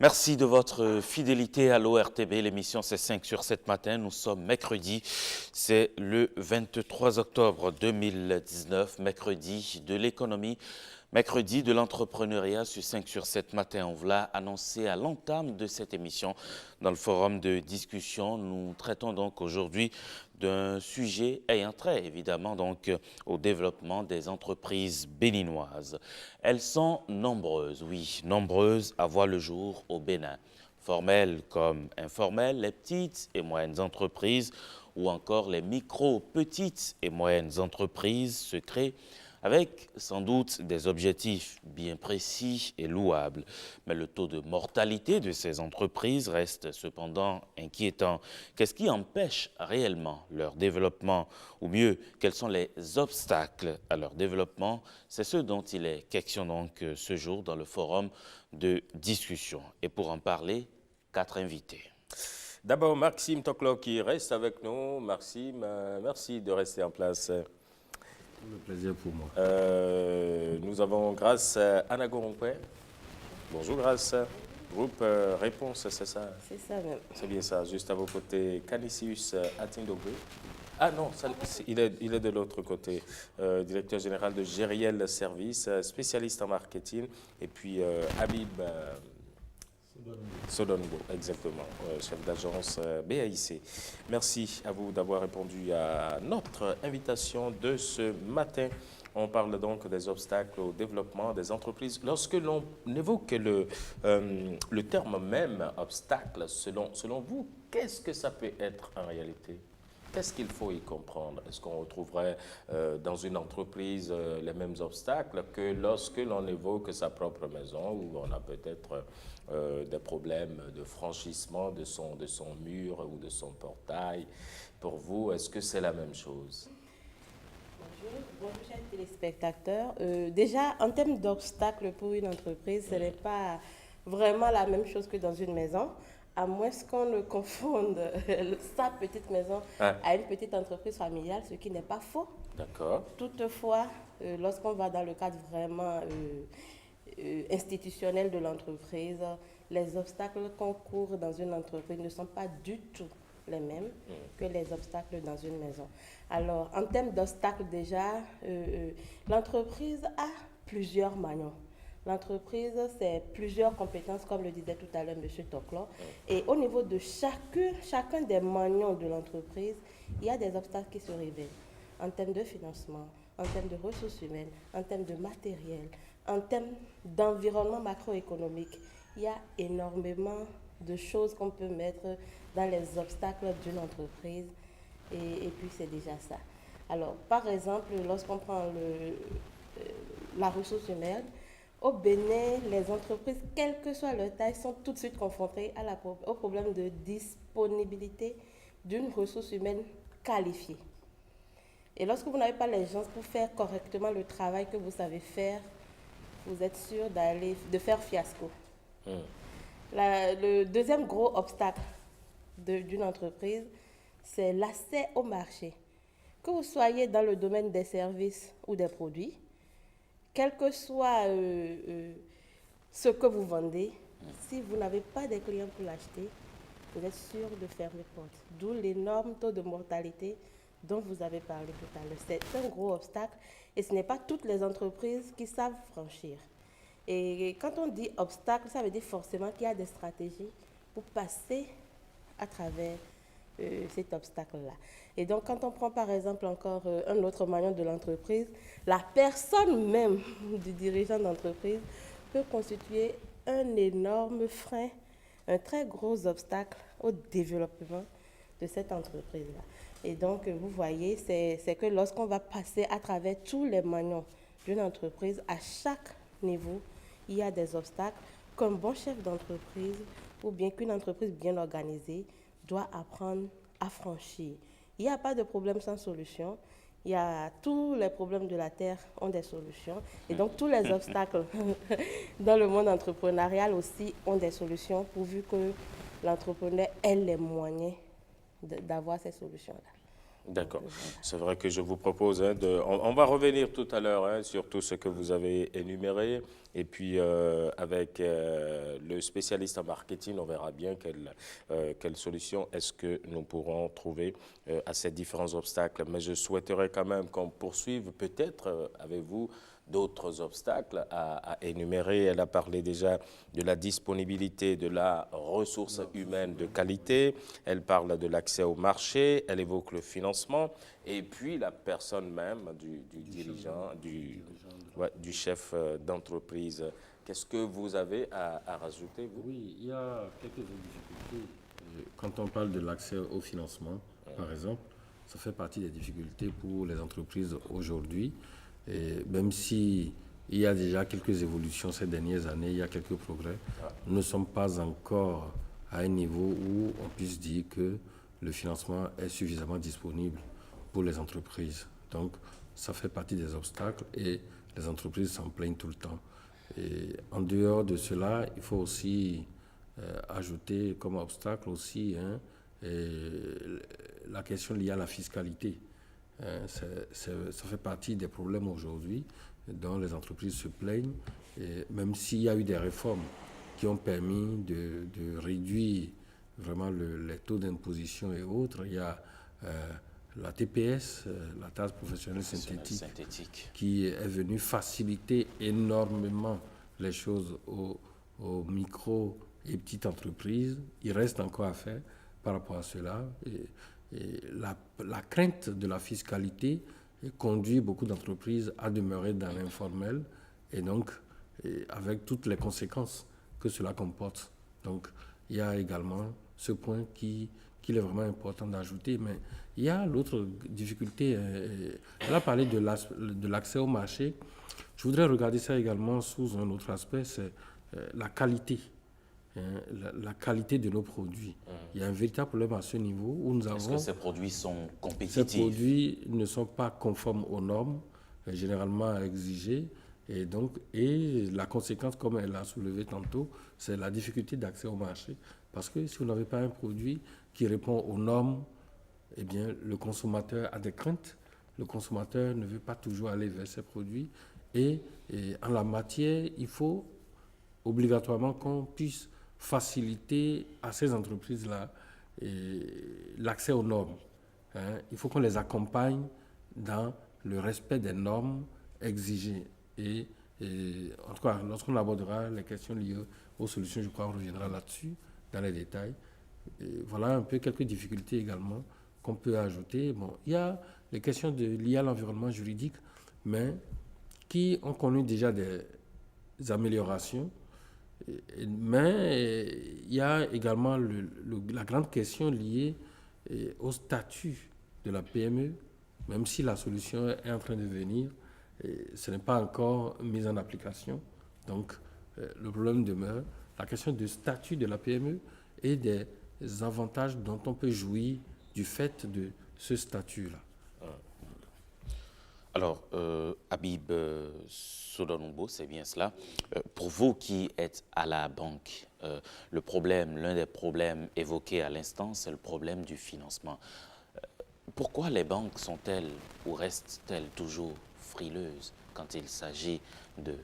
Merci de votre fidélité à l'ORTB. L'émission c'est 5 sur 7 matin. Nous sommes mercredi. C'est le 23 octobre 2019, mercredi de l'économie, mercredi de l'entrepreneuriat sur 5 sur 7 matin. On vous l'a annoncé à l'entame de cette émission dans le forum de discussion. Nous traitons donc aujourd'hui d'un sujet ayant trait évidemment donc au développement des entreprises béninoises. Elles sont nombreuses, oui, nombreuses à voir le jour au Bénin. Formelles comme informelles, les petites et moyennes entreprises ou encore les micro, petites et moyennes entreprises se créent avec sans doute des objectifs bien précis et louables. Mais le taux de mortalité de ces entreprises reste cependant inquiétant. Qu'est-ce qui empêche réellement leur développement? Ou mieux, quels sont les obstacles à leur développement? C'est ce dont il est question donc ce jour dans le forum de discussion. Et pour en parler, 4 invités. D'abord, Maxime Toklo qui reste avec nous. Maxime, merci de rester en place. Le plaisir pour moi. Nous avons Grâce Anagorongwe. Bonjour Grâce. Groupe Réponse, c'est ça? C'est ça même. C'est bien ça. Juste à vos côtés, Canisius Atindogwe. Ah non, il est de l'autre côté. Directeur général de Gériel Service, spécialiste en marketing. Et puis Habib Sodongo, exactement, chef d'agence BAIC. Merci à vous d'avoir répondu à notre invitation de ce matin. On parle donc des obstacles au développement des entreprises. Lorsque l'on évoque le terme même obstacle, selon vous, qu'est-ce que ça peut être en réalité? Qu'est-ce qu'il faut y comprendre? Est-ce qu'on retrouverait dans une entreprise les mêmes obstacles que lorsque l'on évoque sa propre maison, où on a peut-être des problèmes de franchissement de son mur ou de son portail? Pour vous, est-ce que c'est la même chose? Bonjour, chers téléspectateurs. Déjà, en termes d'obstacles pour une entreprise, ce n'est pas vraiment la même chose que dans une maison, à moins qu'on ne confonde sa petite maison à une petite entreprise familiale, ce qui n'est pas faux. D'accord. Toutefois, lorsqu'on va dans le cadre vraiment institutionnel de l'entreprise, les obstacles qu'on court dans une entreprise ne sont pas du tout les mêmes que les obstacles dans une maison. Alors, en termes d'obstacles déjà, l'entreprise a plusieurs maillons. L'entreprise, c'est plusieurs compétences, comme le disait tout à l'heure M. Toklo. Et au niveau de chacun des maillons de l'entreprise, il y a des obstacles qui se révèlent en termes de financement, en termes de ressources humaines, en termes de matériel, en termes d'environnement macroéconomique. Il y a énormément de choses qu'on peut mettre dans les obstacles d'une entreprise. Et puis, c'est déjà ça. Alors, par exemple, lorsqu'on prend la ressource humaine, au Bénin, les entreprises, quelle que soit leur taille, sont tout de suite confrontées au problème de disponibilité d'une ressource humaine qualifiée. Et lorsque vous n'avez pas les gens pour faire correctement le travail que vous savez faire, vous êtes sûr de faire fiasco. Le deuxième gros obstacle d'une entreprise, c'est l'accès au marché. Que vous soyez dans le domaine des services ou des produits, quel que soit ce que vous vendez, si vous n'avez pas de clients pour l'acheter, vous êtes sûr de fermer porte. D'où l'énorme taux de mortalité dont vous avez parlé tout à l'heure. C'est un gros obstacle et ce n'est pas toutes les entreprises qui savent franchir. Et quand on dit obstacle, ça veut dire forcément qu'il y a des stratégies pour passer à travers cet obstacle-là. Et donc, quand on prend par exemple encore un autre maillon de l'entreprise, la personne même du dirigeant d'entreprise peut constituer un énorme frein, un très gros obstacle au développement de cette entreprise-là. Et donc, vous voyez, c'est que lorsqu'on va passer à travers tous les maillons d'une entreprise, à chaque niveau, il y a des obstacles qu'un bon chef d'entreprise ou bien qu'une entreprise bien organisée doit apprendre à franchir. Il n'y a pas de problème sans solution. Il y a tous les problèmes de la Terre ont des solutions. Et donc, tous les obstacles dans le monde entrepreneurial aussi ont des solutions pourvu que l'entrepreneur ait les moyens d'avoir ces solutions-là. D'accord. C'est vrai que je vous propose, on va revenir tout à l'heure sur tout ce que vous avez énuméré. Et puis, avec le spécialiste en marketing, on verra bien quelle solution est-ce que nous pourrons trouver à ces différents obstacles. Mais je souhaiterais quand même qu'on poursuive, peut-être, avec vous, d'autres obstacles à énumérer. Elle a parlé déjà de la disponibilité de la ressource humaine de qualité. Elle parle de l'accès au marché. Elle évoque le financement. Et puis la personne même du dirigeant, du chef d'entreprise. Qu'est-ce que vous avez à rajouter, vous? Oui, il y a quelques difficultés. Quand on parle de l'accès au financement, par exemple, ça fait partie des difficultés pour les entreprises aujourd'hui. Et même si il y a déjà quelques évolutions ces dernières années, il y a quelques progrès, nous ne sommes pas encore à un niveau où on puisse dire que le financement est suffisamment disponible pour les entreprises. Donc, ça fait partie des obstacles et les entreprises s'en plaignent tout le temps. Et en dehors de cela, il faut aussi ajouter comme obstacle aussi la question liée à la fiscalité. Ça fait partie des problèmes aujourd'hui dont les entreprises se plaignent, et même s'il y a eu des réformes qui ont permis de réduire vraiment les taux d'imposition et autres. Il y a la TPS, la taxe professionnelle synthétique, qui est venue faciliter énormément les choses aux micro et petites entreprises. Il reste encore à faire par rapport à cela. Et la crainte de la fiscalité conduit beaucoup d'entreprises à demeurer dans l'informel et donc avec toutes les conséquences que cela comporte. Donc il y a également ce point qu'il est vraiment important d'ajouter. Mais il y a l'autre difficulté. Elle a parlé de l'accès au marché. Je voudrais regarder ça également sous un autre aspect, c'est la qualité. La qualité de nos produits. Il y a un véritable problème à ce niveau où nous avons... Est-ce que ces produits sont compétitifs? Ces produits ne sont pas conformes aux normes généralement exigées. Et donc, la conséquence, comme elle l'a soulevé tantôt, c'est la difficulté d'accès au marché. Parce que si vous n'avez pas un produit qui répond aux normes, eh bien, le consommateur a des craintes. Le consommateur ne veut pas toujours aller vers ces produits. Et en la matière, il faut obligatoirement qu'on puisse faciliter à ces entreprises-là l'accès aux normes. Il faut qu'on les accompagne dans le respect des normes exigées. Et en tout cas, lorsqu'on abordera les questions liées aux solutions, je crois qu'on reviendra là-dessus, dans les détails. Et voilà un peu quelques difficultés également qu'on peut ajouter. Bon, il y a les questions liées à l'environnement juridique, mais qui ont connu déjà des améliorations. Mais il y a également la grande question liée au statut de la PME, même si la solution est en train de venir, ce n'est pas encore mis en application. Donc, le problème demeure. La question du statut de la PME et des avantages dont on peut jouir du fait de ce statut-là. Alors, Habib Sodonoumbo, c'est bien cela. Pour vous qui êtes à la banque, l'un des problèmes évoqués à l'instant, c'est le problème du financement. Pourquoi les banques sont-elles ou restent-elles toujours frileuses quand il s'agit de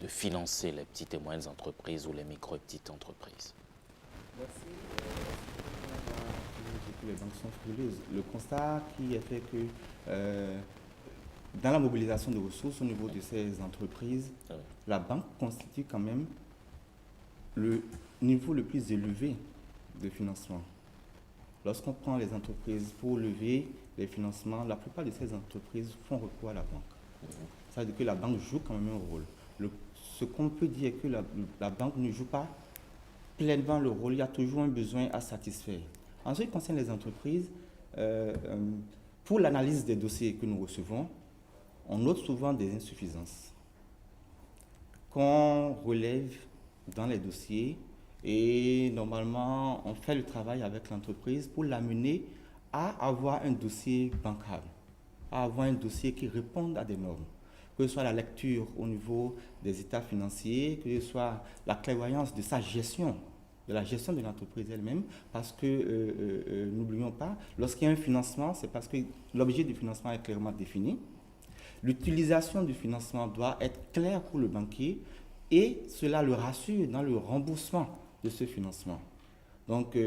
financer les petites et moyennes entreprises ou les micro et petites entreprises? Merci. Les banques sont frileuses. Le constat qui est fait que dans la mobilisation de ressources au niveau de ces entreprises, la banque constitue quand même le niveau le plus élevé de financement. Lorsqu'on prend les entreprises pour lever les financements, la plupart de ces entreprises font recours à la banque. Ça veut dire que la banque joue quand même un rôle. Ce qu'on peut dire est que la banque ne joue pas pleinement le rôle, il y a toujours un besoin à satisfaire. En ce qui concerne les entreprises, pour l'analyse des dossiers que nous recevons, on note souvent des insuffisances qu'on relève dans les dossiers et normalement on fait le travail avec l'entreprise pour l'amener à avoir un dossier bancable, à avoir un dossier qui réponde à des normes, que ce soit la lecture au niveau des états financiers, que ce soit la clairvoyance de sa gestion de la gestion de l'entreprise elle-même, parce que, n'oublions pas, lorsqu'il y a un financement, c'est parce que l'objet du financement est clairement défini. L'utilisation du financement doit être claire pour le banquier et cela le rassure dans le remboursement de ce financement. Donc,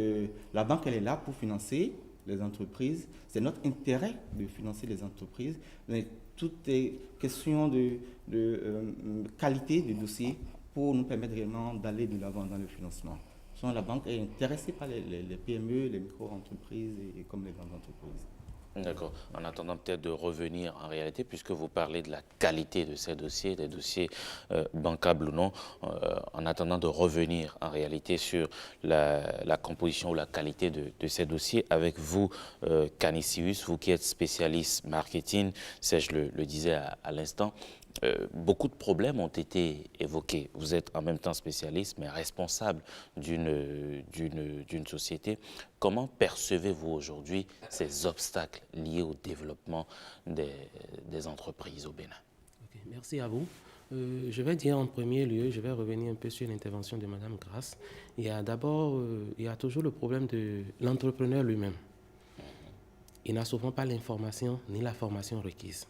la banque, elle est là pour financer les entreprises. C'est notre intérêt de financer les entreprises, mais tout est question de qualité de dossier pour nous permettre réellement d'aller de l'avant dans le financement. Donc, la banque est intéressée par les PME, les micro-entreprises et comme les grandes entreprises. D'accord. En attendant peut-être de revenir en réalité, puisque vous parlez de la qualité de ces dossiers, des dossiers bancables ou non, en attendant de revenir en réalité sur la composition ou la qualité de ces dossiers, avec vous, Canisius, vous qui êtes spécialiste marketing, je le disais à l'instant, beaucoup de problèmes ont été évoqués. Vous êtes en même temps spécialiste, mais responsable d'une société. Comment percevez-vous aujourd'hui ces obstacles liés au développement des entreprises au Bénin? Okay, merci à vous. Je vais dire en premier lieu, je vais revenir un peu sur l'intervention de Mme Grasse. Il y a toujours le problème de l'entrepreneur lui-même. Il n'a souvent pas l'information ni la formation requise.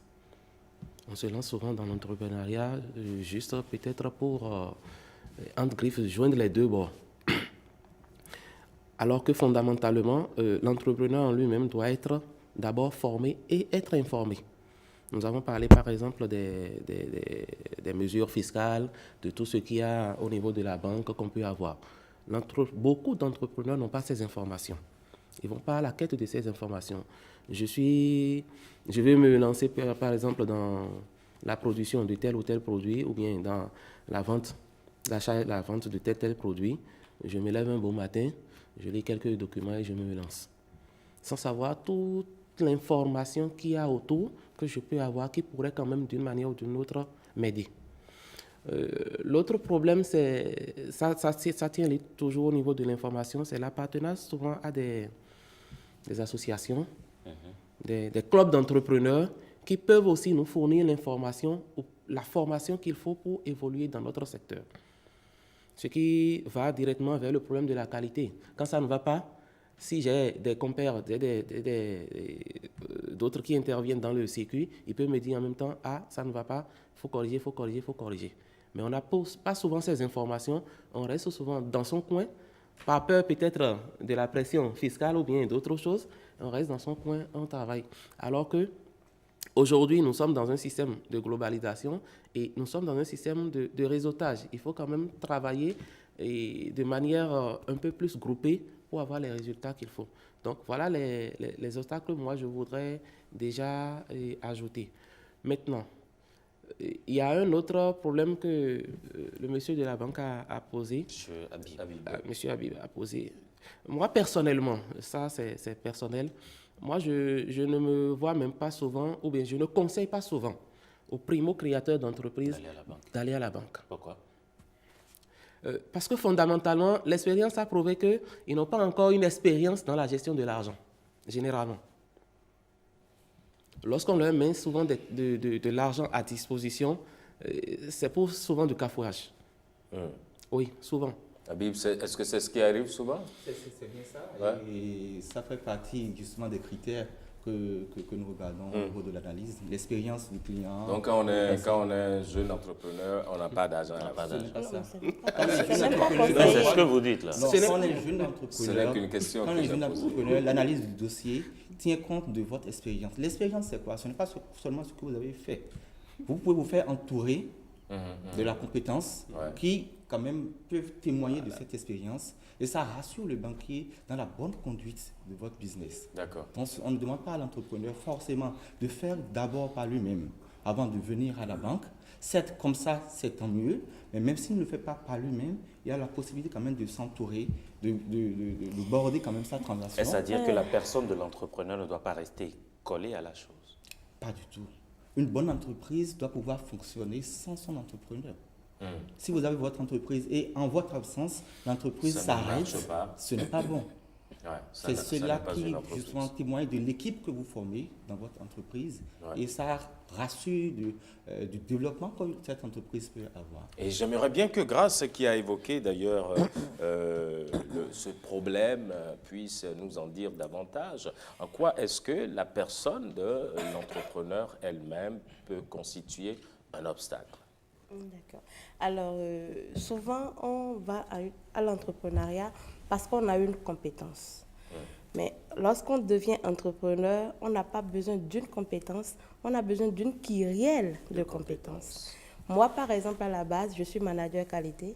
On se lance souvent dans l'entrepreneuriat juste peut-être pour, entre griffes, joindre les deux bords. Alors que fondamentalement, l'entrepreneur en lui-même doit être d'abord formé et être informé. Nous avons parlé par exemple des mesures fiscales, de tout ce qu'il y a au niveau de la banque qu'on peut avoir. Beaucoup d'entrepreneurs n'ont pas ces informations. Ils ne vont pas à la quête de ces informations. Je vais me lancer par exemple dans la production de tel ou tel produit ou bien dans la vente, l'achat et la vente de tel produit. Je me lève un beau matin, je lis quelques documents et je me lance. Sans savoir toute l'information qu'il y a autour que je peux avoir qui pourrait quand même d'une manière ou d'une autre m'aider. L'autre problème, ça tient toujours au niveau de l'information, c'est l'appartenance souvent à des associations, des clubs d'entrepreneurs qui peuvent aussi nous fournir l'information ou la formation qu'il faut pour évoluer dans notre secteur. Ce qui va directement vers le problème de la qualité. Quand ça ne va pas, si j'ai des compères, d'autres qui interviennent dans le circuit, ils peuvent me dire en même temps, ah, ça ne va pas, il faut corriger, il faut corriger, il faut corriger. Mais on n'a pas souvent ces informations, on reste souvent dans son coin, par peur peut-être de la pression fiscale ou bien d'autres choses, on reste dans son coin, on travaille. Alors que aujourd'hui, nous sommes dans un système de globalisation et nous sommes dans un système de réseautage. Il faut quand même travailler de manière un peu plus groupée pour avoir les résultats qu'il faut. Donc voilà les obstacles que moi je voudrais déjà ajouter. Maintenant, il y a un autre problème que le monsieur de la banque a posé. Monsieur Habib a posé. Moi, personnellement, ça c'est personnel, moi je ne me vois même pas souvent, ou bien je ne conseille pas souvent aux primo-créateurs d'entreprise d'aller à la banque. Pourquoi? Parce que fondamentalement, l'expérience a prouvé qu'ils n'ont pas encore une expérience dans la gestion de l'argent, généralement. Lorsqu'on leur met souvent de l'argent à disposition, c'est pour souvent du cafouillage. Oui, souvent. Habib, est-ce que c'est ce qui arrive souvent? C'est bien ça. Ouais. Et ça fait partie justement des critères que nous regardons au niveau de l'analyse, l'expérience du client. Donc, quand on est jeune entrepreneur, on n'a pas d'argent. C'est pas ça. C'est ce que vous dites là. Non, quand on est jeune Ce n'est entrepreneur, qu'une question quand on que est j'ai jeune posée. entrepreneur, l'analyse du dossier tient compte de votre expérience. L'expérience, c'est quoi? Ce n'est pas seulement ce que vous avez fait. Vous pouvez vous faire entourer de la compétence qui, quand même, peuvent témoigner de cette expérience. Et ça rassure le banquier dans la bonne conduite de votre business. D'accord. Donc, on ne demande pas à l'entrepreneur forcément de faire d'abord par lui-même avant de venir à la banque. Certes, comme ça, c'est tant mieux. Mais même s'il ne le fait pas par lui-même, il y a la possibilité quand même de s'entourer, de border quand même sa transaction. Est-ce à dire que la personne de l'entrepreneur ne doit pas rester collée à la chose? Pas du tout. Une bonne entreprise doit pouvoir fonctionner sans son entrepreneur. Si vous avez votre entreprise et en votre absence, l'entreprise Ça ne s'arrête, marche pas. ce n'est pas bon. C'est cela qui, justement, témoigne de l'équipe que vous formez dans votre entreprise. Ouais. Et ça rassure du développement que cette entreprise peut avoir. Et j'aimerais bien que Grace, qui a évoqué d'ailleurs ce problème, puisse nous en dire davantage. En quoi est-ce que la personne de l'entrepreneur elle-même peut constituer un obstacle? D'accord. Alors, souvent, on va à l'entrepreneuriat parce qu'on a une compétence. Mais lorsqu'on devient entrepreneur, on n'a pas besoin d'une compétence, on a besoin d'une kyrielle de compétences. Moi, par exemple, à la base, je suis manager qualité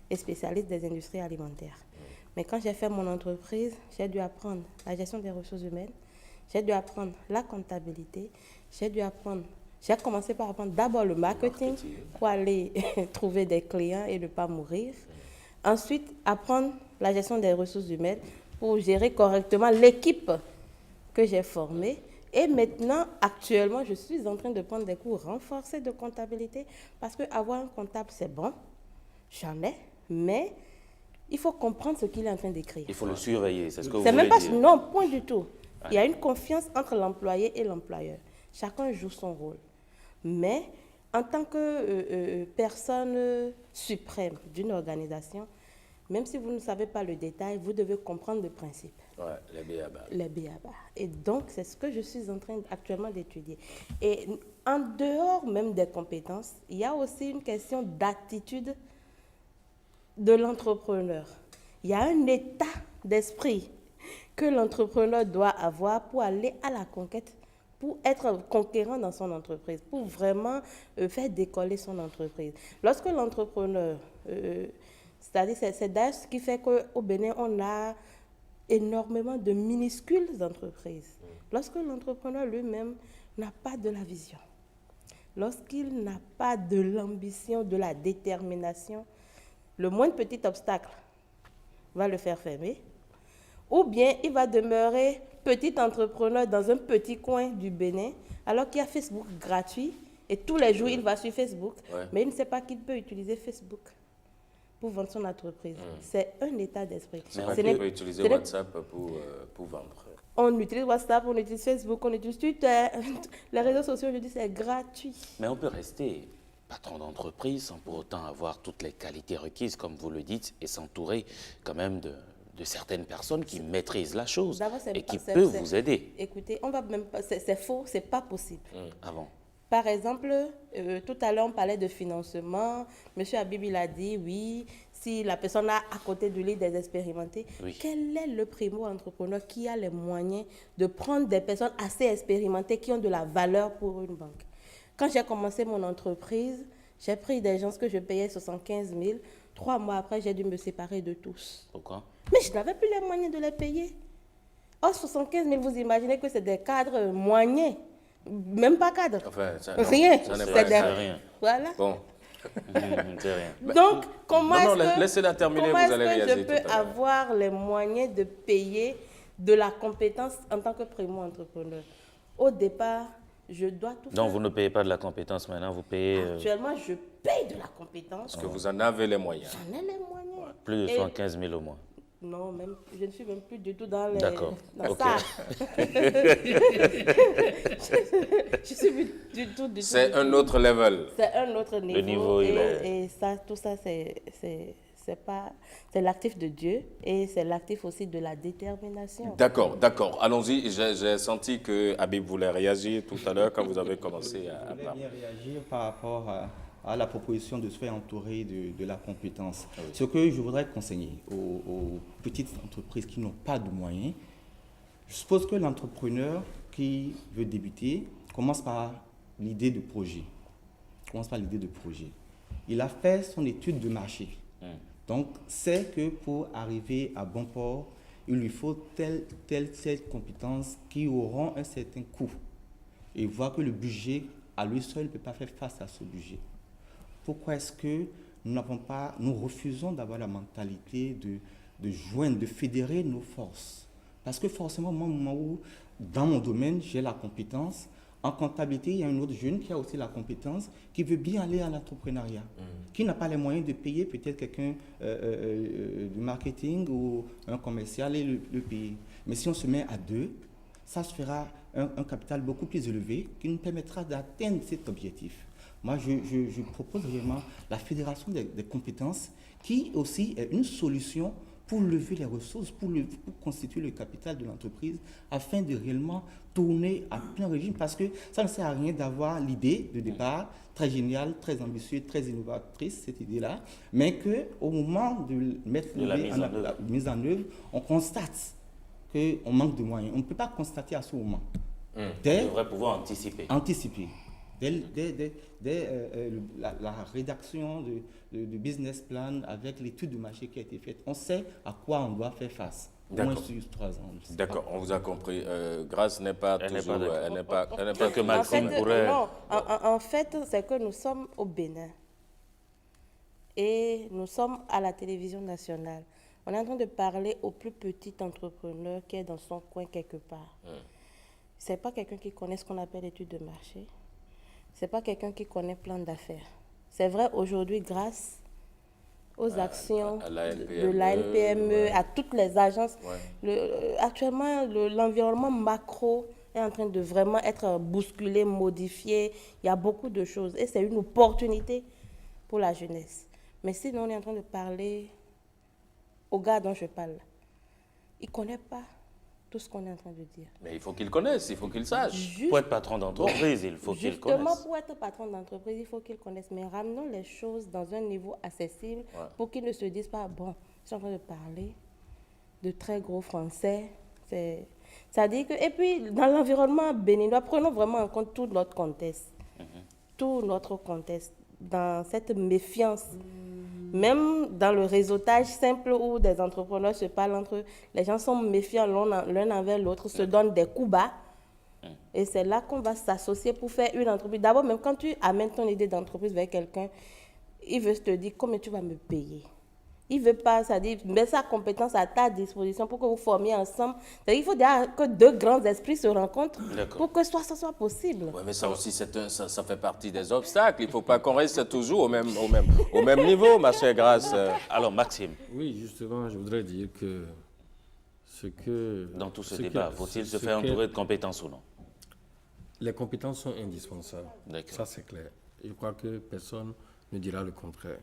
et spécialiste des industries alimentaires. Mais quand j'ai fait mon entreprise, j'ai dû apprendre la gestion des ressources humaines, j'ai dû apprendre la comptabilité, j'ai commencé par apprendre d'abord le marketing pour aller trouver des clients et ne pas mourir. Ensuite, apprendre la gestion des ressources humaines pour gérer correctement l'équipe que j'ai formée. Et maintenant, actuellement, je suis en train de prendre des cours renforcés de comptabilité parce qu'avoir un comptable, c'est bon, j'en ai, mais il faut comprendre ce qu'il est en train d'écrire. Il faut le surveiller, c'est ce que vous C'est voulez même pas, dire. non, point du tout. Il y a une confiance entre l'employé et l'employeur. Chacun joue son rôle. Mais en tant que personne suprême d'une organisation, même si vous ne savez pas le détail, vous devez comprendre le principe. Ouais, les B.A.B.A. Les B.A.B.A. Et donc, c'est ce que je suis en train actuellement d'étudier. Et en dehors même des compétences, il y a aussi une question d'attitude de l'entrepreneur. Il y a un état d'esprit que l'entrepreneur doit avoir pour aller à la conquête, pour être conquérant dans son entreprise, pour vraiment faire décoller son entreprise. Lorsque l'entrepreneur, c'est-à-dire c'est d'ailleurs ce qui fait qu'au Bénin, on a énormément de minuscules entreprises. Lorsque l'entrepreneur lui-même n'a pas de la vision, lorsqu'il n'a pas de l'ambition, de la détermination, le moindre petit obstacle va le faire fermer, ou bien il va demeurer petit entrepreneur dans un petit coin du Bénin, alors qu'il y a Facebook gratuit, et tous les jours il va sur Facebook, mais il ne sait pas qu'il peut utiliser Facebook pour vendre son entreprise. C'est un état d'esprit. C'est vrai qu'il peut utiliser WhatsApp pour vendre. On utilise WhatsApp, on utilise Facebook, on utilise Twitter. Les réseaux sociaux, je dis, c'est gratuit. Mais on peut rester patron d'entreprise sans pour autant avoir toutes les qualités requises, comme vous le dites, et s'entourer quand même de certaines personnes qui maîtrisent la chose et qui peuvent vous aider. Écoutez, on va même pas, c'est faux, c'est pas possible. Avant. Par exemple, tout à l'heure, on parlait de financement. Monsieur Habib, il a dit, oui, si la personne a à côté de lui des expérimentés, quel est le primo-entrepreneur qui a les moyens de prendre des personnes assez expérimentées qui ont de la valeur pour une banque? Quand j'ai commencé mon entreprise, j'ai pris des gens que je payais 75 000. 3 mois après, j'ai dû me séparer de tous. Pourquoi? Mais je n'avais plus les moyens de les payer. Oh, 75 000, vous imaginez que c'est des cadres moyens. Même pas cadre. Enfin, ça, rien. Ça n'est C'est rien. Voilà. Bon. C'est rien. Donc, comment laissez-la terminer, comment vous allez est-ce que réaliser je tout à peux l'heure. avoir les moyens de payer de la compétence en tant que primo-entrepreneur? Au départ, je dois tout faire. Donc vous ne payez pas de la compétence maintenant, vous payez Actuellement, je paye de la compétence. Parce que vous en avez les moyens. J'en ai les moyens. plus de Et- 75 000 au mois. Non, même, je ne suis même plus du tout dans les... D'accord. Dans Ok. ça. Je suis plus du tout... C'est un autre level. C'est un autre niveau. niveau, il et ça, tout ça, c'est pas... C'est l'actif de Dieu et c'est l'actif aussi de la détermination. D'accord, d'accord. Allons-y. J'ai senti que Habib voulait réagir tout à l'heure quand vous avez commencé à Je voulais parler. bien réagir par rapport à la proposition de se faire entourer de la compétence. Ce que je voudrais conseiller aux petites entreprises qui n'ont pas de moyens, je suppose que l'entrepreneur qui veut débuter commence par l'idée de projet. Il a fait son étude de marché. Donc, c'est que pour arriver à bon port, il lui faut telle compétence qui auront un certain coût. Et voir que le budget, à lui seul, ne peut pas faire face à ce budget. Pourquoi est-ce que nous refusons d'avoir la mentalité de joindre, de fédérer nos forces? Parce que forcément, moi, au moment où, dans mon domaine, j'ai la compétence, En comptabilité, il y a un autre jeune qui a aussi la compétence, qui veut bien aller à l'entrepreneuriat, qui n'a pas les moyens de payer peut-être quelqu'un du marketing ou un commercial et le payer. Mais si on se met à deux, ça se fera un capital beaucoup plus élevé qui nous permettra d'atteindre cet objectif. Moi, je propose vraiment la fédération des compétences qui aussi est une solution pour lever les ressources, pour constituer le capital de l'entreprise afin de réellement tourner à plein régime. Parce que ça ne sert à rien d'avoir l'idée de départ très géniale, très ambitieuse, très innovatrice, cette idée-là, mais qu'au moment de mettre De la mise en œuvre. on constate qu'on manque de moyens. On ne peut pas constater à ce moment. On devrait pouvoir anticiper. Dès la rédaction de business plan avec l'étude de marché qui a été faite, on sait à quoi on doit faire face. Au moins sur 3 ans. D'accord, on vous a compris. Grâce n'est pas toujours... Elle n'est pas que Maxime pourrait... Non, en fait, c'est que nous sommes au Bénin. Et nous sommes à la télévision nationale. On est en train de parler au plus petit entrepreneur qui est dans son coin quelque part. Ce n'est pas quelqu'un qui connaît ce qu'on appelle l'étude de marché. Ce n'est pas quelqu'un qui connaît plan d'affaires. C'est vrai, aujourd'hui, grâce aux actions de l'ANPME, à toutes les agences, actuellement, l'environnement macro est en train de vraiment être bousculé, modifié. Il y a beaucoup de choses. Et c'est une opportunité pour la jeunesse. Mais sinon, on est en train de parler au gars dont je parle. Il ne connaît pas tout ce qu'on est en train de dire. Mais il faut qu'il connaisse, il faut qu'il sache. Pour être patron d'entreprise, il faut qu'il connaisse. Justement, pour être patron d'entreprise, il faut qu'il connaisse. Mais ramenons les choses dans un niveau accessible pour qu'ils ne se disent pas, bon, je suis en train de parler de très gros français. C'est-à-dire que, et puis, dans l'environnement béninois, prenons vraiment en compte tout notre contexte. Tout notre contexte. Dans cette méfiance. Même dans le réseautage simple où des entrepreneurs se parlent entre eux, les gens sont méfiants l'un envers l'autre, se donnent des coups bas. Et c'est là qu'on va s'associer pour faire une entreprise. D'abord, même quand tu amènes ton idée d'entreprise vers quelqu'un, il veut te dire comment tu vas me payer. Il ne veut pas, c'est-à-dire, mettre sa compétence à ta disposition pour que vous formiez ensemble. C'est-à-dire, il faut déjà que deux grands esprits se rencontrent pour que ça soit possible. Oui, mais ça aussi, ça fait partie des obstacles. Il ne faut pas qu'on reste toujours au même niveau, ma chère Grâce. Alors, Maxime. Oui, justement, je voudrais dire que dans tout ce débat, faut-il se faire entourer de compétences ou non? Les compétences sont indispensables. D'accord. Ça, c'est clair. Je crois que personne ne dira le contraire.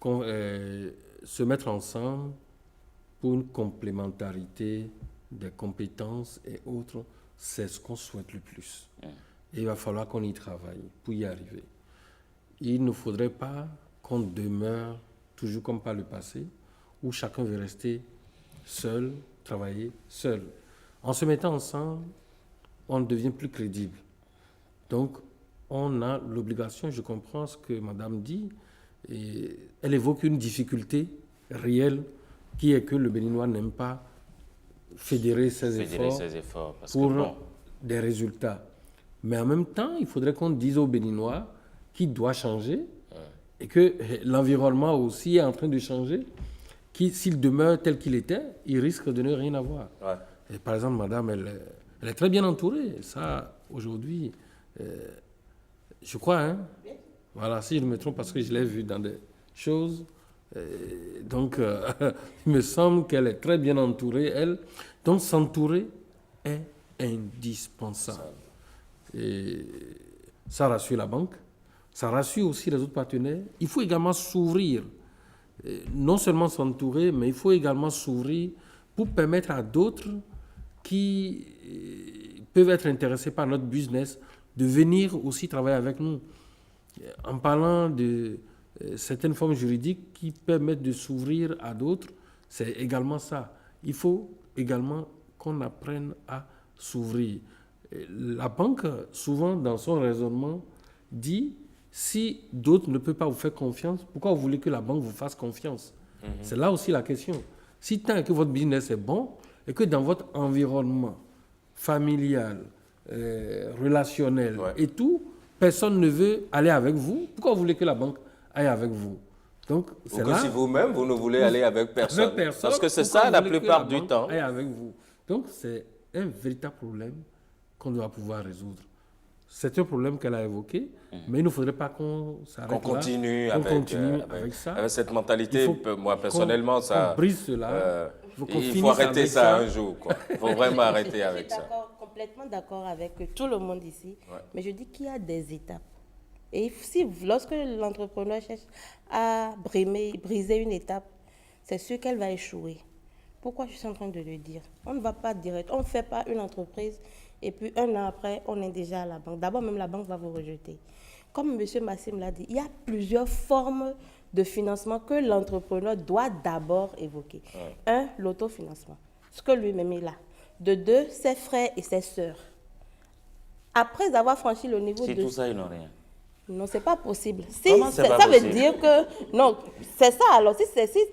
Se mettre ensemble pour une complémentarité des compétences et autres, c'est ce qu'on souhaite le plus. Et il va falloir qu'on y travaille pour y arriver. Il ne faudrait pas qu'on demeure toujours comme par le passé, où chacun veut rester seul, travailler seul. En se mettant ensemble, on devient plus crédible. Donc, on a l'obligation, je comprends ce que Madame dit, et elle évoque une difficulté réelle qui est que le Béninois n'aime pas fédérer ses efforts pour des résultats. Mais en même temps, il faudrait qu'on dise aux Béninois qu'il doit changer et que l'environnement aussi est en train de changer, s'il demeure tel qu'il était, il risque de ne rien avoir. Et par exemple, Madame, elle est très bien entourée. Ça, aujourd'hui, je crois, hein. Voilà, si je me trompe, parce que je l'ai vu dans des choses. Donc, il me semble qu'elle est très bien entourée, elle. Donc, s'entourer est indispensable. Et ça rassure la banque, ça rassure aussi les autres partenaires. Il faut également s'ouvrir. Non seulement s'entourer, mais il faut également s'ouvrir pour permettre à d'autres qui peuvent être intéressés par notre business de venir aussi travailler avec nous. En parlant de certaines formes juridiques qui permettent de s'ouvrir à d'autres, c'est également ça. Il faut également qu'on apprenne à s'ouvrir. La banque, souvent dans son raisonnement, dit si d'autres ne peuvent pas vous faire confiance, pourquoi vous voulez que la banque vous fasse confiance? C'est là aussi la question. Si tant que votre business est bon et que dans votre environnement familial, relationnel et tout, personne ne veut aller avec vous, pourquoi vous voulez que la banque aille avec vous? Donc, c'est là. Ou que si vous-même, vous ne voulez aller avec personne. Parce que c'est ça la plupart du temps. Aille avec vous. Donc, c'est un véritable problème qu'on doit pouvoir résoudre. C'est un problème qu'elle a évoqué, mais il ne faudrait pas qu'on s'arrête Qu'on continue, là, avec ça. Avec cette mentalité, moi personnellement, qu'on brise cela. Il faut arrêter ça un jour. Il faut vraiment arrêter avec ça. Je suis complètement d'accord avec tout le monde ici, mais je dis qu'il y a des étapes. Et lorsque l'entrepreneur cherche à briser une étape, c'est sûr qu'elle va échouer. Pourquoi je suis en train de le dire? On ne va pas direct, on ne fait pas une entreprise et puis un an après, on est déjà à la banque. D'abord, même la banque va vous rejeter. Comme M. Massim l'a dit, il y a plusieurs formes de financement que l'entrepreneur doit d'abord évoquer. Un, l'autofinancement, ce que lui-même il a. De deux, ses frères et ses sœurs. Après avoir franchi le niveau de... Si tout ça, ils n'ont rien. Non, c'est pas possible. Comment c'est pas ça possible? veut dire que... Non, c'est ça alors. Si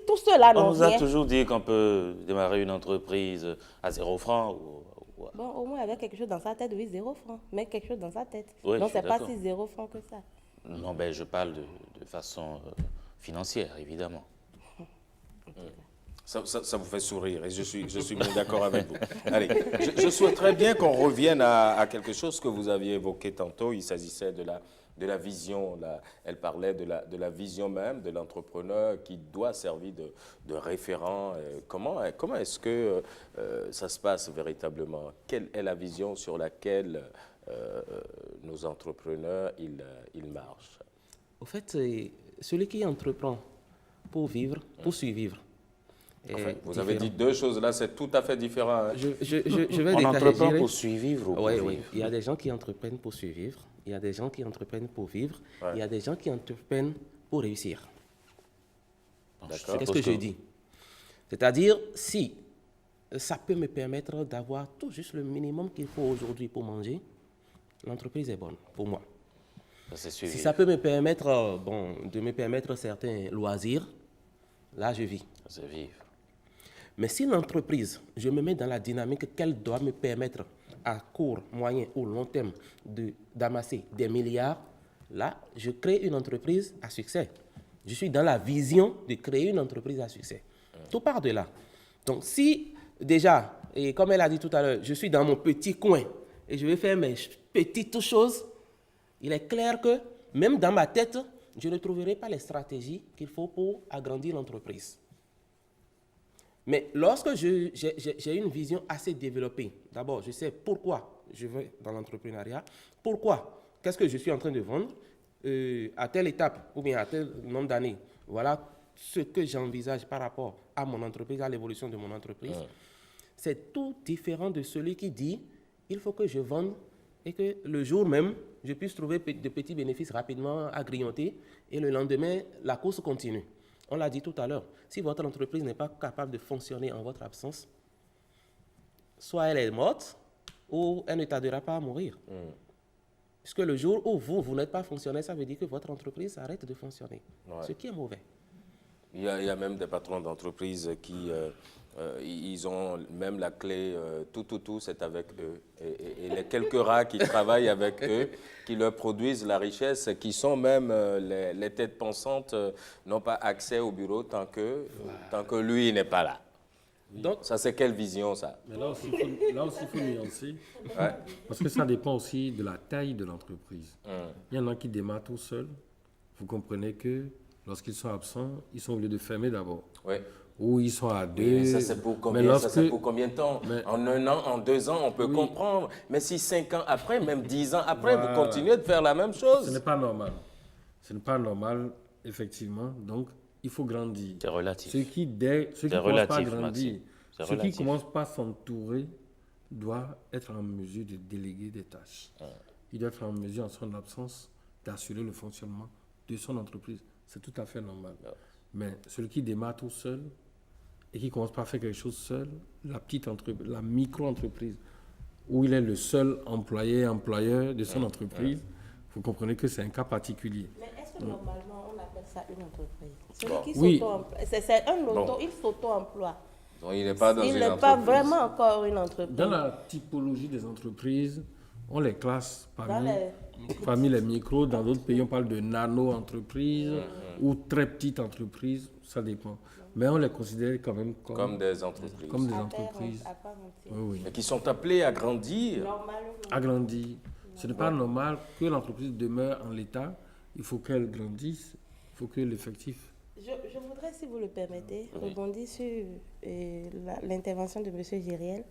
tout cela On n'ont nous a rien... toujours dit qu'on peut démarrer une entreprise à 0 francs. Bon, au moins avec quelque chose dans sa tête, oui, 0 francs. Mais quelque chose dans sa tête. Oui, non, je suis c'est pas d'accord. si 0 francs que ça. Non, ben je parle de façon financière, évidemment. Ça vous fait sourire et je suis bien d'accord avec vous. Allez, je souhaiterais bien qu'on revienne à quelque chose que vous aviez évoqué tantôt. Il s'agissait de la vision. Elle parlait de la vision même de l'entrepreneur qui doit servir de référent. Comment est-ce que ça se passe véritablement? Quelle est la vision sur laquelle nos entrepreneurs ils marchent? Au fait, celui qui entreprend pour vivre, pour survivre. Vous avez dit deux choses là, c'est tout à fait différent. Hein? Je vais On détailler, entreprend je pour dirais. survivre ou pour Oui, vivre? oui. Il y a des gens qui entreprennent pour survivre, il y a des gens qui entreprennent pour vivre, Ouais. il y a des gens qui entreprennent pour réussir. D'accord. Qu'est-ce que je dis? C'est-à-dire, si ça peut me permettre d'avoir tout juste le minimum qu'il faut aujourd'hui pour manger, l'entreprise est bonne pour moi. C'est Si suivi. ça peut me permettre, de me permettre certains loisirs, là je vis. C'est vivre. Mais si l'entreprise, je me mets dans la dynamique qu'elle doit me permettre à court, moyen ou long terme d'amasser des milliards, là, je crée une entreprise à succès. Je suis dans la vision de créer une entreprise à succès. Tout part de là. Donc si déjà, et comme elle a dit tout à l'heure, je suis dans mon petit coin et je vais faire mes petites choses, il est clair que même dans ma tête, je ne trouverai pas les stratégies qu'il faut pour agrandir l'entreprise. Mais lorsque j'ai une vision assez développée, d'abord, je sais pourquoi je vais dans l'entrepreneuriat, pourquoi, qu'est-ce que je suis en train de vendre, à telle étape ou bien à tel nombre d'années. Voilà ce que j'envisage par rapport à mon entreprise, à l'évolution de mon entreprise. C'est tout différent de celui qui dit, il faut que je vende et que le jour même, je puisse trouver de petits bénéfices rapidement à grignoter et le lendemain, la course continue. On l'a dit tout à l'heure, si votre entreprise n'est pas capable de fonctionner en votre absence, soit elle est morte ou elle ne tardera pas à mourir. Puisque le jour où vous n'êtes pas fonctionnel, ça veut dire que votre entreprise arrête de fonctionner, ce qui est mauvais. Il y a même des patrons d'entreprise qui ils ont même la clé, tout, c'est avec eux. Et les quelques rares qui travaillent avec eux, qui leur produisent la richesse, qui sont même les têtes pensantes, n'ont pas accès au bureau tant que lui n'est pas là. Donc, ça, c'est quelle vision, ça? Mais là aussi, il faut nuancer. Ouais. Parce que ça dépend aussi de la taille de l'entreprise. Il y en a qui démarrent tout seuls. Vous comprenez que lorsqu'ils sont absents, ils sont obligés de fermer d'abord. Oui. Ou ils sont à deux. Mais ça, c'est pour combien, ça, c'est pour combien de temps? Mais- En 1 an, en 2 ans, on peut comprendre. Mais si 5 ans après, même 10 ans après, vous continuez de faire la même Ce chose. n'est pas normal. Ce n'est pas normal, effectivement. Donc, il faut grandir. C'est relatif. Ceux qui commencent pas à relatif, grandir, Maxime. C'est ceux qui relatif. commencent pas à s'entourer, doivent être en mesure de déléguer des tâches. Il doit être en mesure, en son absence, d'assurer le fonctionnement de son entreprise. C'est tout à fait normal. Mais celui qui démarre tout seul et qui commence pas à faire quelque chose seul, la petite entreprise, la micro-entreprise, où il est le seul employeur de son entreprise, vous comprenez que c'est un cas particulier. Mais est-ce que normalement on appelle ça une entreprise? Celui qui Oui. s'auto-emploie, c'est un auto, il s'auto-emploie. Donc, il n'est pas dans Il une n'est entreprise. pas vraiment encore une entreprise. Dans la typologie des entreprises, on les classe Dans les... parmi les micros. Dans d'autres pays, on parle de nano-entreprises ou très petites entreprises, ça dépend. Mais on les considère quand même Comme des entreprises. comme des à entreprises. terre, à part mentir. Oui, oui. Mais qui sont appelées à grandir. Normalement. Agrandies. Ce n'est pas normal que l'entreprise demeure en l'état. Il faut qu'elle grandisse. Il faut que l'effectif... Je voudrais, si vous le permettez, rebondir sur l'intervention de M. Gériel.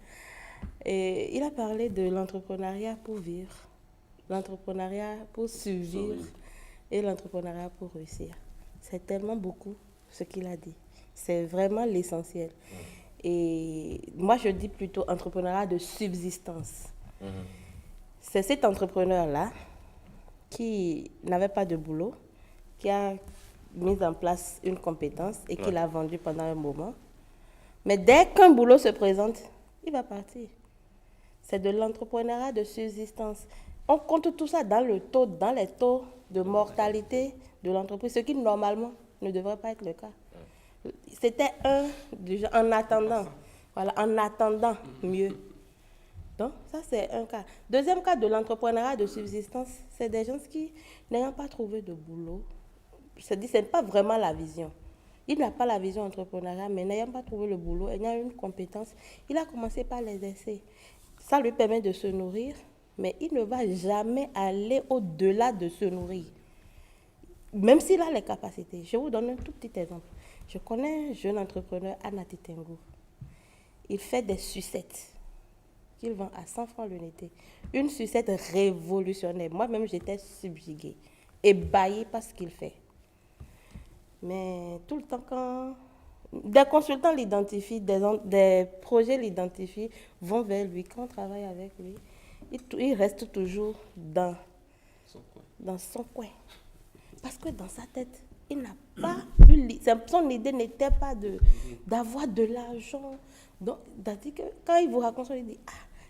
Il a parlé de l'entrepreneuriat pour vivre, l'entrepreneuriat pour survivre et l'entrepreneuriat pour réussir. C'est tellement beaucoup ce qu'il a dit. C'est vraiment l'essentiel. Et moi, je dis plutôt entrepreneuriat de subsistance. C'est cet entrepreneur-là qui n'avait pas de boulot, qui a mis en place une compétence et qui l'a vendue pendant un moment. Mais dès qu'un boulot se présente, il va partir. C'est de l'entrepreneuriat de subsistance. On compte tout ça dans les taux de mortalité de l'entreprise, ce qui normalement ne devrait pas être le cas. C'était en attendant. Voilà, en attendant mieux. Donc, ça, c'est un cas. Deuxième cas de l'entrepreneuriat de subsistance, c'est des gens qui, n'ayant pas trouvé de boulot, ce n'est pas vraiment la vision. Il n'a pas la vision entrepreneuriale, mais n'ayant pas trouvé le boulot, ayant une compétence, il a commencé par l'exercer. Ça lui permet de se nourrir, mais il ne va jamais aller au-delà de se nourrir. Même s'il a les capacités. Je vous donne un tout petit exemple. Je connais un jeune entrepreneur à Natitengo. Il fait des sucettes qu'il vend à 100 francs l'unité. Une sucette révolutionnaire. Moi-même, j'étais subjuguée, ébahie par ce qu'il fait. Mais tout le temps, quand des consultants l'identifient, des projets l'identifient, vont vers lui, quand on travaille avec lui, il reste toujours dans son coin. Parce que dans sa tête, il n'a pas vu, son idée n'était pas d'avoir de l'argent. Donc, c'est-à-dire que quand il vous raconte, il dit,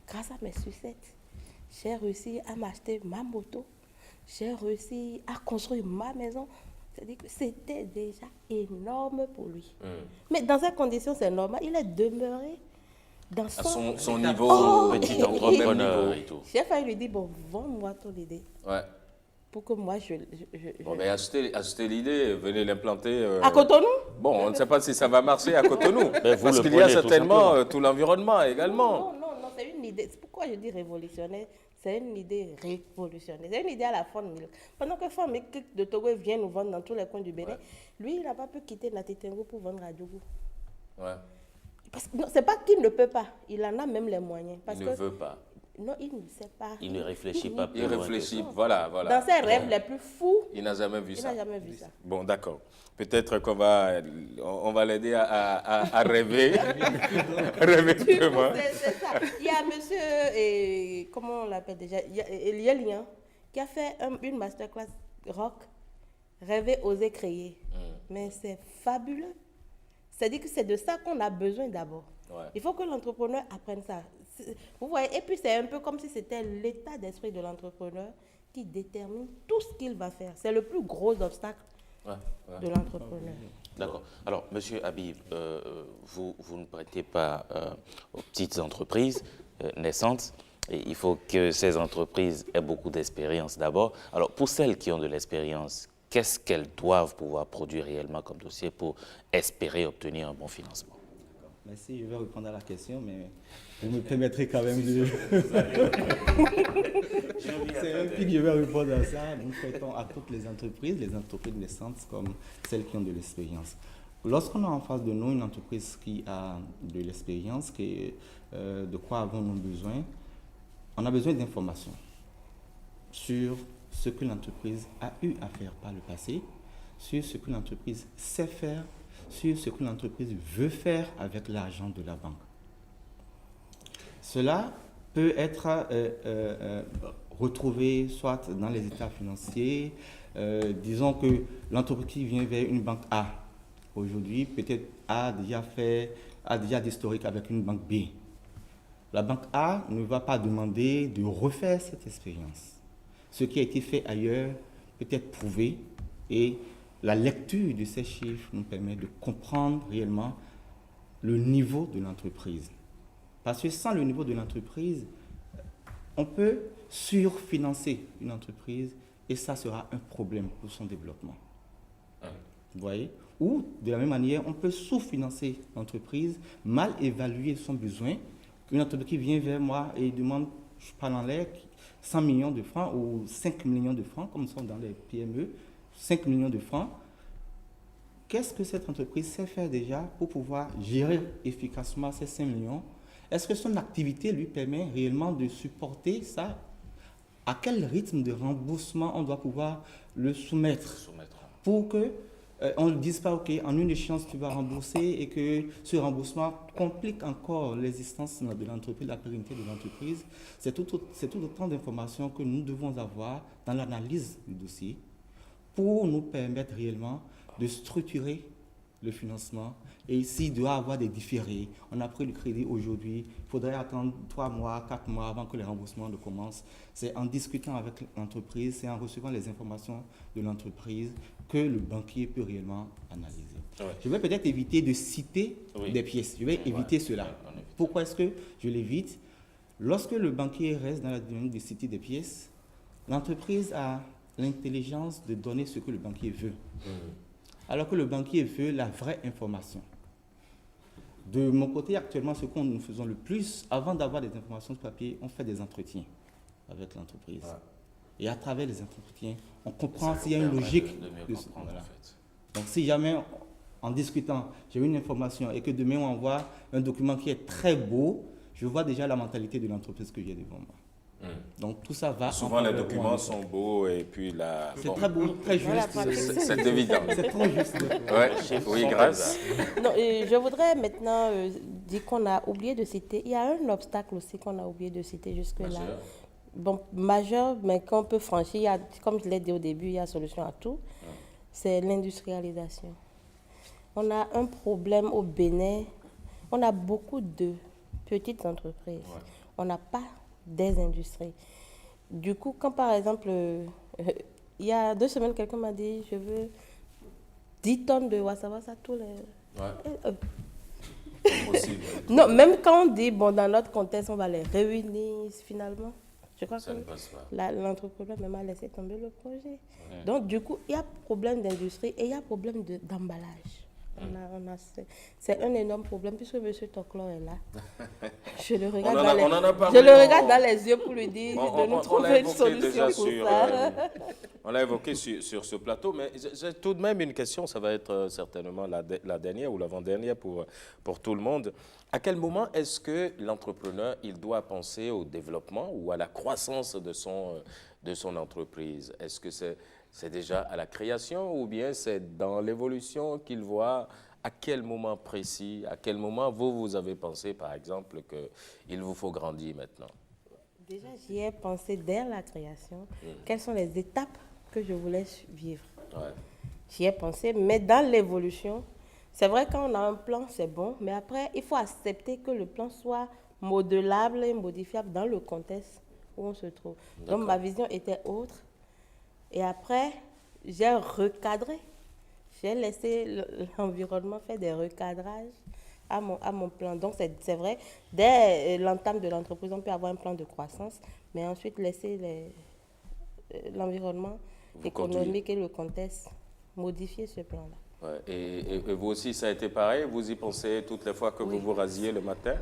grâce à mes sucettes, j'ai réussi à m'acheter ma moto, j'ai réussi à construire ma maison. C'est-à-dire que c'était déjà énorme pour lui. Mais dans ces conditions, c'est normal. Il est demeuré dans son niveau, petit entrepreneur et tout. Chef, il lui dit, bon, vends-moi ton idée. Ouais. Pour que moi, Bon, mais achetez l'idée, venez l'implanter. À Cotonou? Bon, on ne sait pas si ça va marcher à Cotonou. Parce le qu'il y a prenez, certainement tout l'environnement également. Non, c'est une idée. C'est pourquoi je dis révolutionnaire. C'est une idée révolutionnaire. C'est une idée à la Fond Milk. Pendant que Fond Milk de Togo vient nous vendre dans tous les coins du Bénin, lui, il n'a pas pu quitter Natitengo pour vendre à Djougou. Ouais. Parce que c'est pas qu'il ne peut pas. Il en a même les moyens. Il ne veut pas. Non, il ne sait pas. Il ne réfléchit pas plus Il loin réfléchit, que ça. voilà. Dans ses rêves les plus fous, Il n'a jamais vu il ça. n'a jamais vu ça. Bon, d'accord. Peut-être qu'on va l'aider à rêver. Rêver vraiment. C'est ça. Il y a monsieur, comment on l'appelle déjà, Lielien, qui a fait une masterclass rock, rêver, oser, créer. Mais c'est fabuleux. C'est-à-dire que c'est de ça qu'on a besoin d'abord. Ouais. Il faut que l'entrepreneur apprenne ça. Vous voyez, et puis c'est un peu comme si c'était l'état d'esprit de l'entrepreneur qui détermine tout ce qu'il va faire. C'est le plus gros obstacle de l'entrepreneur. D'accord. Alors, Monsieur Habib, vous ne prêtez pas aux petites entreprises naissantes. Et il faut que ces entreprises aient beaucoup d'expérience d'abord. Alors, pour celles qui ont de l'expérience, qu'est-ce qu'elles doivent pouvoir produire réellement comme dossier pour espérer obtenir un bon financement? Merci, je vais répondre à la question, mais vous me permettrez quand même de... C'est un peu que je vais répondre à ça. Nous prêtons à toutes les entreprises naissantes comme celles qui ont de l'expérience. Lorsqu'on a en face de nous une entreprise qui a de l'expérience, de quoi avons-nous besoin? On a besoin d'informations sur ce que l'entreprise a eu à faire par le passé, sur ce que l'entreprise sait faire, sur ce que l'entreprise veut faire avec l'argent de la banque. Cela peut être retrouvé soit dans les états financiers, disons que l'entreprise qui vient vers une banque A, aujourd'hui peut-être a déjà d'historique avec une banque B. La banque A ne va pas demander de refaire cette expérience. Ce qui a été fait ailleurs peut être prouvé et la lecture de ces chiffres nous permet de comprendre réellement le niveau de l'entreprise. Parce que sans le niveau de l'entreprise, on peut surfinancer une entreprise et ça sera un problème pour son développement. Vous voyez? Ou, de la même manière, on peut sous-financer l'entreprise, mal évaluer son besoin. Une entreprise qui vient vers moi et demande, je parle en l'air, 100 millions de francs ou 5 millions de francs, comme sont dans les PME, 5 millions de francs. Qu'est-ce que cette entreprise sait faire déjà pour pouvoir gérer efficacement ces 5 millions? Est-ce que son activité lui permet réellement de supporter ça? À quel rythme de remboursement on doit pouvoir le soumettre pour que on ne dise pas, OK, en une échéance, tu vas rembourser et que ce remboursement complique encore l'existence de l'entreprise, la pérennité de l'entreprise. C'est tout autant d'informations que nous devons avoir dans l'analyse du dossier pour nous permettre réellement de structurer le financement. Et ici, il doit y avoir des différés. On a pris le crédit aujourd'hui, il faudrait attendre 3 mois, 4 mois avant que les remboursements ne commencent. C'est en discutant avec l'entreprise, c'est en recevant les informations de l'entreprise que le banquier peut réellement analyser. Ouais. Je vais peut-être éviter de citer des pièces. Je vais éviter cela. Pourquoi est-ce que je l'évite? Lorsque le banquier reste dans la dynamique de citer des pièces, l'entreprise a l'intelligence de donner ce que le banquier veut. Alors que le banquier veut la vraie information. De mon côté, actuellement, ce que nous faisons le plus, avant d'avoir des informations de papier, on fait des entretiens avec l'entreprise. Ouais. Et à travers les entretiens, on comprend s'il y a une logique. De comprendre, voilà. En fait. Donc, si jamais, en discutant, j'ai une information et que demain, on envoie un document qui est très beau, je vois déjà la mentalité de l'entreprise que j'ai devant moi. Donc tout ça va. Souvent les documents sont beaux et puis là. C'est très beau, très juste. C'est évident. C'est trop juste. Oui, grâce. Non, je voudrais maintenant dire qu'on a oublié de citer. Il y a un obstacle aussi qu'on a oublié de citer jusque-là. Bon, majeur, mais qu'on peut franchir. Il y a, comme je l'ai dit au début, il y a solution à tout. C'est l'industrialisation. On a un problème au Bénin. On a beaucoup de petites entreprises. On n'a pas des industries. Du coup, quand par exemple, il y a 2 semaines, quelqu'un m'a dit, je veux 10 tonnes de wasabi, tous les... Possible. Non, même quand on dit, bon, dans notre contexte, on va les réunir, finalement, je crois ça que l'entrepreneur même a laissé tomber le projet. Donc, du coup, il y a problème d'industrie et il y a problème d'emballage. C'est un énorme problème puisque M. Toclor est là. Je le regarde dans les yeux pour lui dire de nous trouver une solution pour ça. On l'a évoqué sur ce plateau, mais j'ai tout de même une question, ça va être certainement la dernière ou l'avant-dernière pour tout le monde. À quel moment est-ce que l'entrepreneur il doit penser au développement ou à la croissance de son entreprise? Est-ce que c'est déjà à la création ou bien c'est dans l'évolution qu'il voit? À quel moment précis, à quel moment vous avez pensé, par exemple, qu'il vous faut grandir maintenant? Déjà, j'y ai pensé dès la création. Quelles sont les étapes que je voulais vivre? J'y ai pensé, mais dans l'évolution, c'est vrai quand on a un plan, c'est bon, mais après, il faut accepter que le plan soit modelable et modifiable dans le contexte où on se trouve. Donc, ma vision était autre. Et après, j'ai recadré. J'ai laissé l'environnement faire des recadrages à mon plan. Donc, c'est vrai, dès l'entame de l'entreprise, on peut avoir un plan de croissance, mais ensuite laisser l'environnement économique et le contexte modifier ce plan-là. Ouais. Et vous aussi, ça a été pareil? Vous y pensez toutes les fois que vous vous rasiez le matin?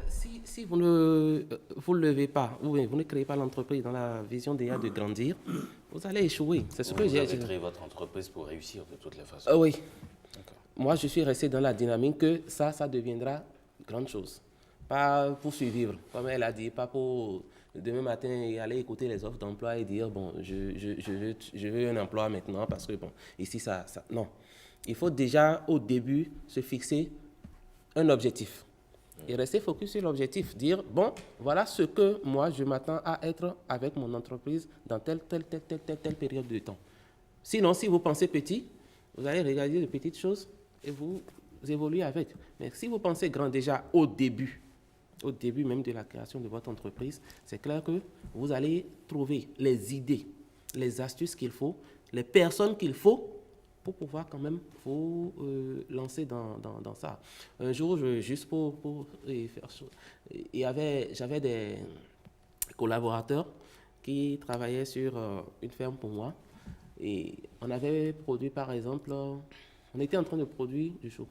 Si vous ne vous levez pas, ou vous ne créez pas l'entreprise dans la vision déjà de grandir, vous allez échouer. C'est ce que j'ai dit. Vous avez créé votre entreprise pour réussir de toutes les façons. Oui. Moi, je suis resté dans la dynamique que ça deviendra grande chose. Pas pour survivre, comme elle a dit, pas pour demain matin aller écouter les offres d'emploi et dire, bon, je veux un emploi maintenant parce que, bon, ici, ça... Non. Il faut déjà, au début, se fixer un objectif. Et rester focus sur l'objectif. Dire, bon, voilà ce que moi, je m'attends à être avec mon entreprise dans telle période de temps. Sinon, si vous pensez petit, vous allez regarder de petites choses et vous évoluez avec. Mais si vous pensez grand déjà au début même de la création de votre entreprise, c'est clair que vous allez trouver les idées, les astuces qu'il faut, les personnes qu'il faut pour pouvoir quand même vous lancer dans ça. Un jour, juste pour faire chose, j'avais collaborateur qui travaillait sur une ferme pour moi. Et on avait produit, par exemple, on était en train de produire du chou.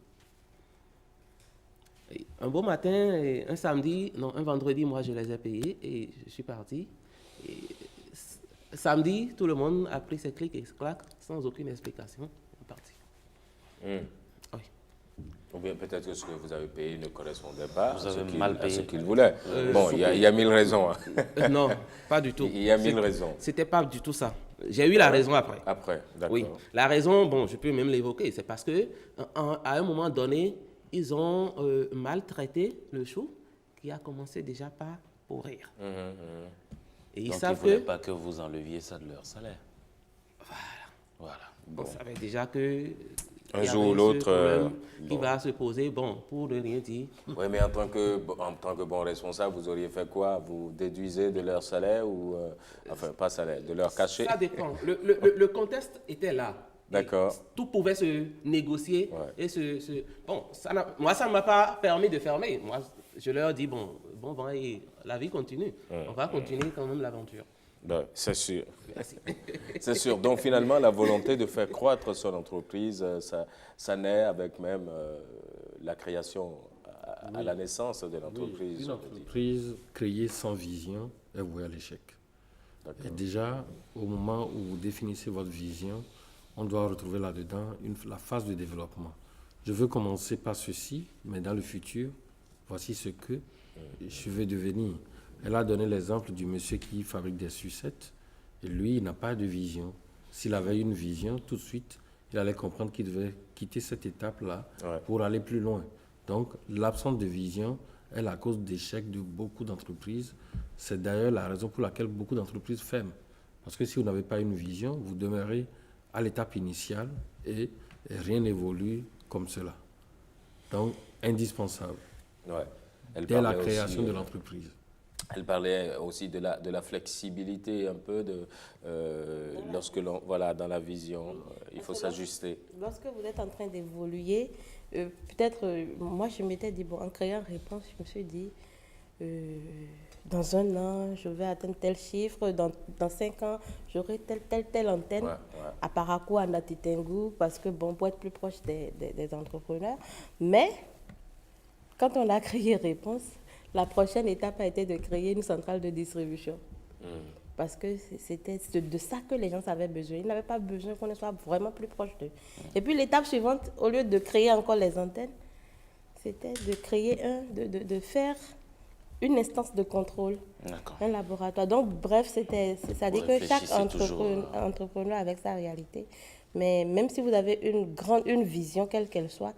Et un beau matin, et un vendredi, moi, je les ai payés et je suis parti. Et samedi, tout le monde a pris ses clics et ses claques sans aucune explication. On est parti. Oui. Ou bien peut-être que ce que vous avez payé ne correspondait pas Vous à avez ce mal payé. qu'il voulait. Bon, il y a 1000 raisons. Hein. Non, pas du tout. Il y a 1000 raisons. C'était pas du tout ça. J'ai eu la raison après. Après, d'accord. Oui, la raison, bon, je peux même l'évoquer, c'est parce que à un moment donné, ils ont maltraité le chou qui a commencé déjà par pourrir. Et ils Donc, ils ne savent voulaient que pas que vous enleviez ça de leur salaire. Voilà. on savait déjà que Un il y jour avait ou ce l'autre, problème qui va se poser, bon, pour ne rien dire. Oui, mais en tant que bon responsable, vous auriez fait quoi? Vous déduisez de leur salaire ou... enfin, pas salaire, de leur cachet? Ça dépend. Le contexte était là. D'accord. Et tout pouvait se négocier. Ouais. Et bon, moi, ça ne m'a pas permis de fermer. Moi, je leur dis, bon, et la vie continue. On va continuer quand même l'aventure. Ben, c'est sûr. Merci. C'est sûr. Donc finalement, la volonté de faire croître son entreprise, ça naît avec même la création, à la naissance de l'entreprise. Une entreprise créée sans vision est vouée à l'échec. Et déjà, au moment où vous définissez votre vision, on doit retrouver là-dedans la phase de développement. Je veux commencer par ceci, mais dans le futur, voici ce que je vais devenir. Elle a donné l'exemple du monsieur qui fabrique des sucettes. Et lui, il n'a pas de vision. S'il avait une vision, tout de suite, il allait comprendre qu'il devait quitter cette étape-là pour aller plus loin. Donc, l'absence de vision est la cause d'échec de beaucoup d'entreprises. C'est d'ailleurs la raison pour laquelle beaucoup d'entreprises ferment. Parce que si vous n'avez pas une vision, vous demeurez à l'étape initiale et rien n'évolue comme cela. Donc, indispensable. Elle dès la parlait création aussi, de l'entreprise. Elle parlait aussi de la flexibilité un peu, lorsque dans la vision, il faut s'ajuster. Lorsque vous êtes en train d'évoluer, peut-être, moi je m'étais dit, bon, en créant Réponse, je me suis dit, dans 1 an, je vais atteindre tel chiffre, dans 5 ans, j'aurai telle antenne à Parakou, à Natitengu, parce que, bon, pour être plus proche des entrepreneurs. Mais, quand on a créé Réponse, la prochaine étape a été de créer une centrale de distribution. Parce que c'était de ça que les gens avaient besoin. Ils n'avaient pas besoin qu'on soit vraiment plus proche d'eux. Et puis l'étape suivante, au lieu de créer encore les antennes, c'était de créer de faire une instance de contrôle, un laboratoire. Donc bref, ça dit que chaque entrepreneur avec sa réalité. Mais même si vous avez une vision, quelle qu'elle soit,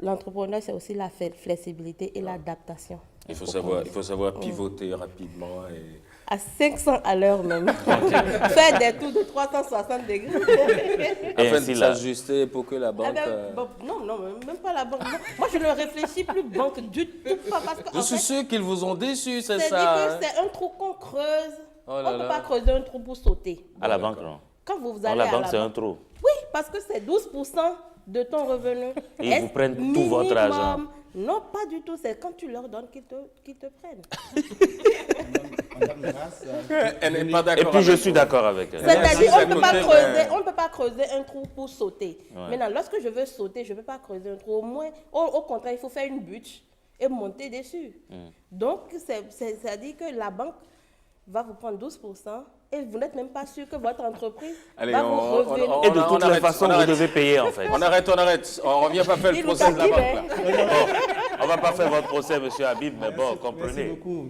l'entrepreneur, c'est aussi la flexibilité et l'adaptation. Il faut savoir pivoter rapidement. À 500 à l'heure même. Faire des tours de 360 degrés. Afin de s'ajuster pour que la banque... Non, même pas la banque. Moi, je ne réfléchis plus banque du tout. Parce que, je suis sûr qu'ils vous ont déçu, c'est ça. C'est-à-dire que c'est un trou qu'on creuse. On ne peut pas creuser un trou pour sauter. À la banque, non. Quand vous allez à la banque, c'est un trou. Oui, parce que c'est 12% de ton revenu. Et ils vous prennent tout votre argent. Non, pas du tout. C'est quand tu leur donnes qu'ils te prennent. Elle n'est pas d'accord. Et puis je suis d'accord avec elle. C'est-à-dire on ne peut pas creuser un trou pour sauter. Maintenant, lorsque je veux sauter, je ne peux pas creuser un trou. Au moins, au contraire, il faut faire une bûche et monter dessus. Donc, c'est-à-dire que la banque va vous prendre 12%. Et vous n'êtes même pas sûr que votre entreprise va vous revenir. Et de toute façon, vous devez payer en fait. On arrête. On ne revient pas faire le procès de la banque. On ne va pas faire votre procès, monsieur Habib, mais bon, comprenez. Merci beaucoup.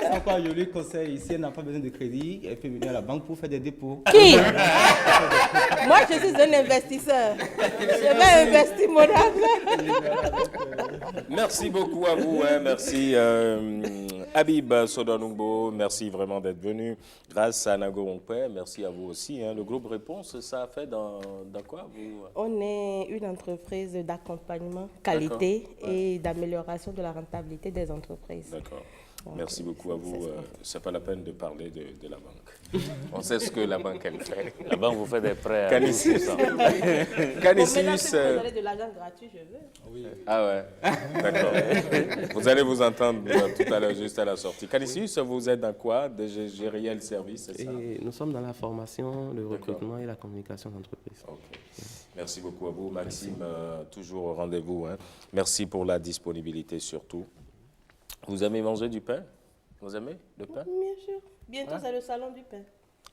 Sans quoi, je lui conseille, ici, elle n'a pas besoin de crédit, elle peut venir à la banque pour faire des dépôts. Qui? Moi, je suis un investisseur. Je vais investir mon argent. Merci beaucoup à vous. Merci Habib Sodonungbo. Merci vraiment d'être venu. Grâce à Nago Onkpe. Merci à vous aussi. Le groupe Réponse, ça a fait dans quoi On est une entreprise d'accompagnement, qualité et d'amélioration de la rentabilité des entreprises. D'accord. Merci beaucoup à vous. C'est pas la peine de parler de la banque. On sait ce que la banque, elle fait. La banque vous fait des prêts à Canisius. 12%. Bon, maintenant, Canisius. si vous me donnez de l'argent gratuit, je veux. Ah ouais, d'accord. Vous allez vous entendre tout à l'heure, juste à la sortie. Canisius, vous êtes dans quoi? De gérer le service, c'est ça? Et nous sommes dans la formation, le recrutement et la communication d'entreprise. Ok. Merci beaucoup à vous, Maxime. Toujours au rendez-vous. Hein. Merci pour la disponibilité surtout. Vous aimez manger du pain? Vous aimez le pain? Bien sûr. Bientôt, c'est le salon du pain.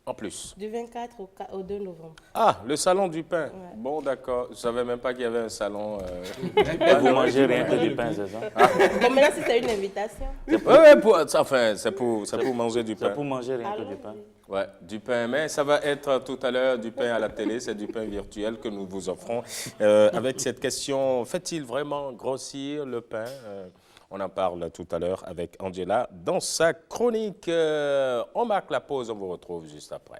En plus. Du 24 au 2 novembre. Ah, le salon du pain. Ouais. Bon, d'accord. Je ne savais même pas qu'il y avait un salon. Et vous mangez rien que du pain, c'est ça? Bon, maintenant, si c'est une invitation. Enfin, c'est pour manger du C'est pain. pour manger rien que du Allons-y. pain. Ouais, du pain, mais ça va être tout à l'heure du pain à la télé, c'est du pain virtuel que nous vous offrons. Avec cette question, fait-il vraiment grossir le pain? On en parle tout à l'heure avec Angela dans sa chronique. On marque la pause, on vous retrouve juste après.